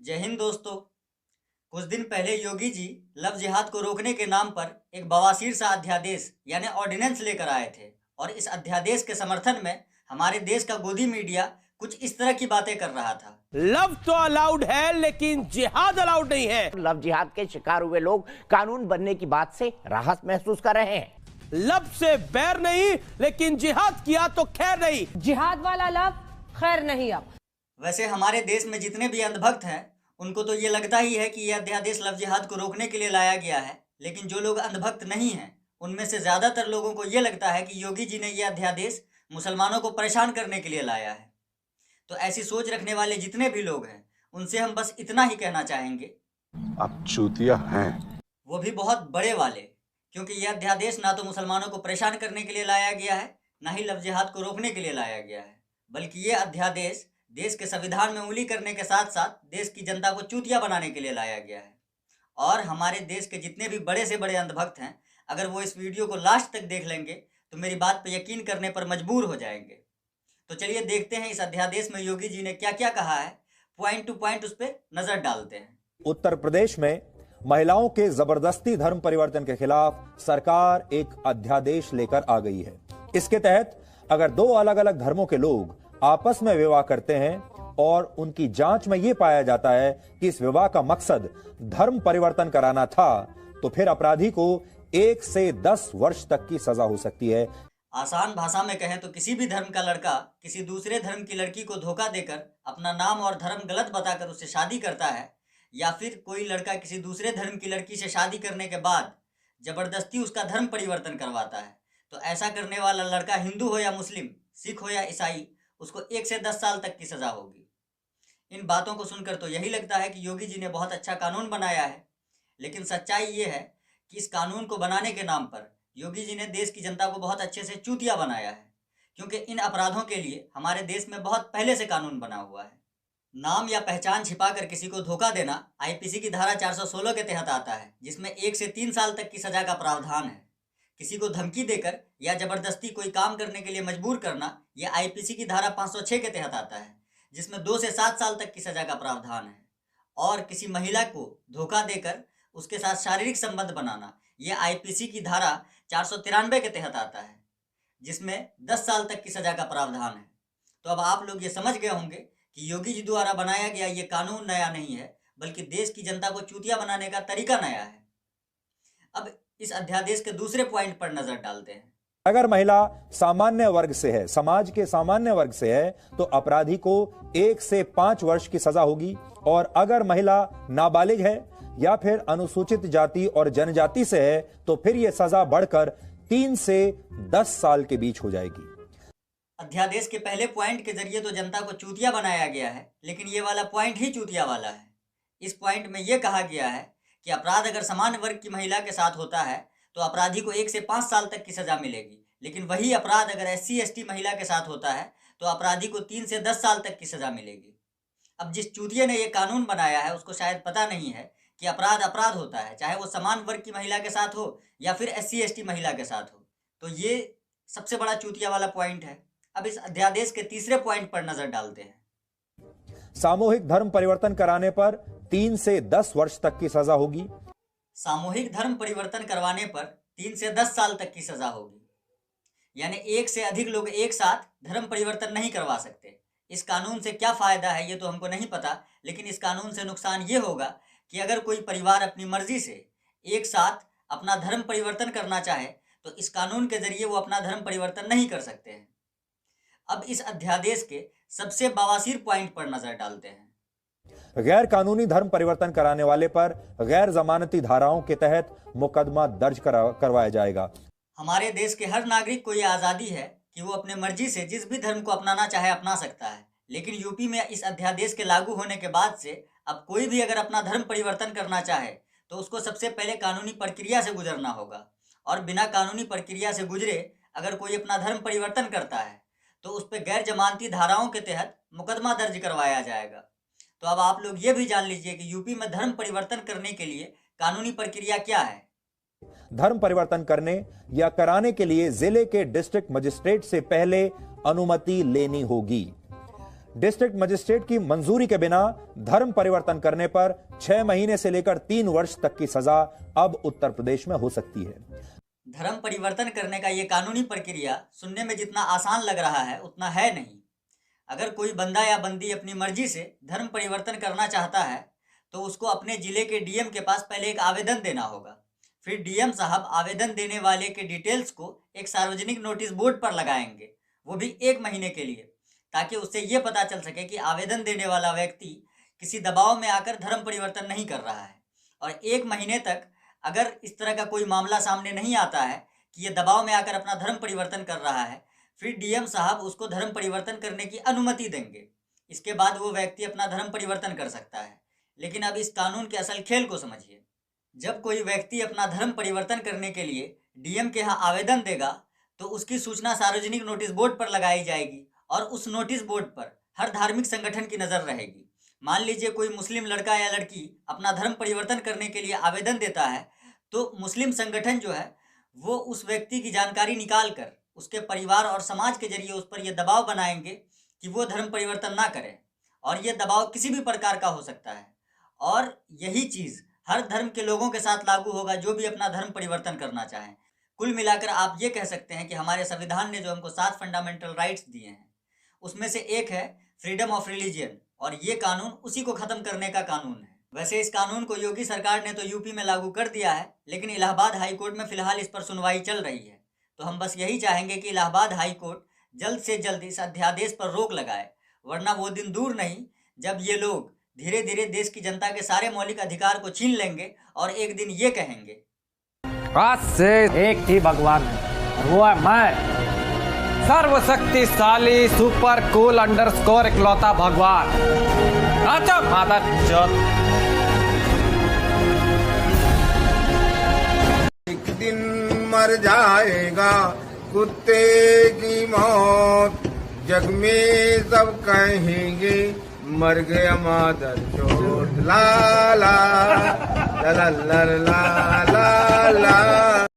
जय हिंद दोस्तों। कुछ दिन पहले योगी जी लव जिहाद को रोकने के नाम पर एक बवासीर सा अध्यादेश यानी ऑर्डिनेंस लेकर आए थे और इस अध्यादेश के समर्थन में हमारे देश का गोदी मीडिया कुछ इस तरह की बातें कर रहा था। लव तो अलाउड है लेकिन जिहाद अलाउड नहीं है। लव जिहाद के शिकार हुए लोग कानून बनने की बात से राहत महसूस कर रहे हैं। लव से बैर नहीं लेकिन जिहाद किया तो खैर नहीं। जिहाद वाला लव खैर नहीं। अब वैसे हमारे देश में जितने भी अंधभक्त हैं उनको तो ये लगता ही है कि यह अध्यादेश लव जिहाद को रोकने के लिए लाया गया है, लेकिन जो लोग अंधभक्त नहीं हैं उनमें से ज़्यादातर लोगों को ये लगता है कि योगी जी ने यह अध्यादेश मुसलमानों को परेशान करने के लिए लाया है। तो ऐसी सोच रखने वाले जितने भी लोग हैं उनसे हम बस इतना ही कहना चाहेंगे, आप चूतिया हैं। वो भी बहुत बड़े वाले, क्योंकि यह अध्यादेश ना तो मुसलमानों को परेशान करने के लिए लाया गया है, ना ही लव जिहाद को रोकने के लिए लाया गया है, बल्कि यह अध्यादेश देश के संविधान में उंगली करने के साथ साथ देश की जनता को चूतिया बनाने के लिए लाया गया है। और हमारे देश के जितने भी बड़े से बड़े अंधभक्त हैं, अगर वो इस वीडियो को लास्ट तक देख लेंगे तो मेरी बात पर यकीन करने पर मजबूर हो जाएंगे। तो चलिए देखते हैं इस अध्यादेश में योगी जी ने क्या क्या कहा है, पॉइंट टू पॉइंट उस पर नजर डालते हैं। उत्तर प्रदेश में महिलाओं के जबरदस्ती धर्म परिवर्तन के खिलाफ सरकार एक अध्यादेश लेकर आ गई है। इसके तहत अगर दो अलग अलग धर्मों के लोग आपस में विवाह करते हैं और उनकी जांच में यह पाया जाता है कि इस विवाह का मकसद धर्म परिवर्तन कराना था, तो फिर अपराधी को 1 से 10 वर्ष तक की सजा हो सकती है। आसान भाषा में कहें तो किसी भी धर्म का लड़का किसी दूसरे धर्म की लड़की को धोखा देकर अपना नाम और धर्म गलत बताकर उससे शादी करता है, या फिर कोई लड़का किसी दूसरे धर्म की लड़की से शादी करने के बाद जबरदस्ती उसका धर्म परिवर्तन करवाता है, तो ऐसा करने वाला लड़का हिंदू हो या मुस्लिम, सिख हो या ईसाई, उसको 1 से 10 साल तक की सजा होगी। इन बातों को सुनकर तो यही लगता है कि योगी जी ने बहुत अच्छा कानून बनाया है, लेकिन सच्चाई ये है कि इस कानून को बनाने के नाम पर योगी जी ने देश की जनता को बहुत अच्छे से चूतिया बनाया है, क्योंकि इन अपराधों के लिए हमारे देश में बहुत पहले से कानून बना हुआ है। नाम या पहचान छिपाकर किसी को धोखा देना आईपीसी की धारा 416 के तहत आता है, जिसमें 1 से 3 साल तक की सजा का प्रावधान है। किसी को धमकी देकर या जबरदस्ती कोई काम करने के लिए मजबूर करना यह आईपीसी की धारा 506 के तहत आता है, जिसमें 2 से 7 साल तक की सजा का प्रावधान है। और किसी महिला को धोखा देकर उसके साथ शारीरिक संबंध बनाना यह आईपीसी की धारा 493 के तहत आता है, जिसमें 10 साल तक की सजा का प्रावधान है। तो अब आप लोग ये समझ गए होंगे कि योगी जी द्वारा बनाया गया ये कानून नया नहीं है, बल्कि देश की जनता को चूतिया बनाने का तरीका नया है। अब इस अध्यादेश के दूसरे पॉइंट पर नजर डालते हैं। अगर महिला सामान्य वर्ग से है, समाज के सामान्य वर्ग से है, तो अपराधी को 1 से 5 वर्ष की सजा होगी, और अगर महिला नाबालिग है या फिर अनुसूचित जाति और जनजाति से है तो फिर यह सजा बढ़कर 3 से 10 साल के बीच हो जाएगी। अध्यादेश के पहले पॉइंट के जरिए तो जनता को चूतिया बनाया गया है, लेकिन ये वाला पॉइंट ही चूतिया वाला है। इस पॉइंट में यह कहा गया है कि अपराध अगर समान वर्ग की महिला के साथ होता है तो अपराधी को 1 से 5 साल तक की सजा मिलेगी, लेकिन वही अपराध अगर SC/ST महिला के साथ होता है तो अपराधी को 3 से 10 साल तक की सजा मिलेगी। अब जिस चूतिये ने यह कानून बनाया है उसको शायद पता नहीं है कि अपराध अपराध होता है, चाहे वो समान वर्ग की महिला के साथ हो या फिर SC/ST महिला के साथ हो। तो ये सबसे बड़ा चूतिया वाला पॉइंट है। अब इस अध्यादेश के तीसरे पॉइंट पर नजर डालते हैं। सामूहिक धर्म परिवर्तन कराने पर 3 से 10 वर्ष तक की सजा होगी। सामूहिक धर्म परिवर्तन करवाने पर 3 से 10 साल तक की सजा होगी, यानी 1 से अधिक लोग एक साथ धर्म परिवर्तन नहीं करवा सकते। इस कानून से क्या फायदा है ये तो हमको नहीं पता, लेकिन इस कानून से नुकसान ये होगा कि अगर कोई परिवार अपनी मर्जी से एक साथ अपना धर्म परिवर्तन करना चाहे तो इस कानून के जरिए वो अपना धर्म परिवर्तन नहीं कर सकते हैं। अब इस अध्यादेश के सबसे बवासीर पॉइंट पर नजर डालते हैं। गैर कानूनी धर्म परिवर्तन कराने वाले पर गैर जमानती धाराओं के तहत मुकदमा दर्ज करवाया जाएगा। हमारे देश के हर नागरिक को यह आज़ादी है कि वो अपने मर्जी से जिस भी धर्म को अपनाना चाहे अपना सकता है, लेकिन यूपी में इस अध्यादेश के लागू होने के बाद से अब कोई भी अगर अपना धर्म परिवर्तन करना चाहे तो उसको सबसे पहले कानूनी प्रक्रिया से गुजरना होगा, और बिना कानूनी प्रक्रिया से गुजरे अगर कोई अपना धर्म परिवर्तन करता है तो उस पर गैर जमानती धाराओं के तहत मुकदमा दर्ज करवाया जाएगा। तो अब आप लोग ये भी जान लीजिए कि यूपी में धर्म परिवर्तन करने के लिए कानूनी प्रक्रिया क्या है। धर्म परिवर्तन करने या कराने के लिए जिले के डिस्ट्रिक्ट मजिस्ट्रेट से पहले अनुमति लेनी होगी। डिस्ट्रिक्ट मजिस्ट्रेट की मंजूरी के बिना धर्म परिवर्तन करने पर 6 महीने से लेकर 3 वर्ष तक की सजा अब उत्तर प्रदेश में हो सकती है। धर्म परिवर्तन करने का ये कानूनी प्रक्रिया सुनने में जितना आसान लग रहा है उतना है नहीं। अगर कोई बंदा या बंदी अपनी मर्जी से धर्म परिवर्तन करना चाहता है तो उसको अपने जिले के डीएम के पास पहले एक आवेदन देना होगा। फिर डीएम साहब आवेदन देने वाले के डिटेल्स को एक सार्वजनिक नोटिस बोर्ड पर लगाएंगे, वो भी 1 महीने के लिए, ताकि उससे ये पता चल सके कि आवेदन देने वाला व्यक्ति किसी दबाव में आकर धर्म परिवर्तन नहीं कर रहा है। और 1 महीने तक अगर इस तरह का कोई मामला सामने नहीं आता है कि ये दबाव में आकर अपना धर्म परिवर्तन कर रहा है, फिर डीएम साहब उसको धर्म परिवर्तन करने की अनुमति देंगे। इसके बाद वो व्यक्ति अपना धर्म परिवर्तन कर सकता है। लेकिन अब इस कानून के असल खेल को समझिए। जब कोई व्यक्ति अपना धर्म परिवर्तन करने के लिए डीएम के यहाँ आवेदन देगा तो उसकी सूचना सार्वजनिक नोटिस बोर्ड पर लगाई जाएगी और उस नोटिस बोर्ड पर हर धार्मिक संगठन की नज़र रहेगी। मान लीजिए कोई मुस्लिम लड़का या लड़की अपना धर्म परिवर्तन करने के लिए आवेदन देता है तो मुस्लिम संगठन जो है वो उस व्यक्ति की जानकारी निकाल कर उसके परिवार और समाज के जरिए उस पर यह दबाव बनाएंगे कि वो धर्म परिवर्तन ना करे। और ये दबाव किसी भी प्रकार का हो सकता है और यही चीज़ हर धर्म के लोगों के साथ लागू होगा जो भी अपना धर्म परिवर्तन करना चाहें। कुल मिलाकर आप ये कह सकते हैं कि हमारे संविधान ने जो हमको 7 फंडामेंटल राइट्स दिए हैं उसमें से एक है फ्रीडम ऑफ रिलीजियन, और ये कानून उसी को ख़त्म करने का कानून है। वैसे इस कानून को योगी सरकार ने तो यूपी में लागू कर दिया है, लेकिन इलाहाबाद हाई कोर्ट में फ़िलहाल इस पर सुनवाई चल रही है। तो हम बस यही चाहेंगे कि इलाहाबाद हाई कोर्ट जल्द से जल्द इस अध्यादेश पर रोक लगाए, वरना वो दिन दूर नहीं जब ये लोग धीरे धीरे देश की जनता के सारे मौलिक अधिकार को छीन लेंगे और एक दिन ये कहेंगे आज से एक ही भगवान है, वो है मैं, सर्वशक्तिशाली सुपर कूल अंडरस्कोर इकलौता भगवान। अच्छा माता चौथ। एक दिन मर जाएगा कुत्ते की मौत, जग में सब कहेंगे मर गया मादर चोट। ला ला ला ला ला ला ला।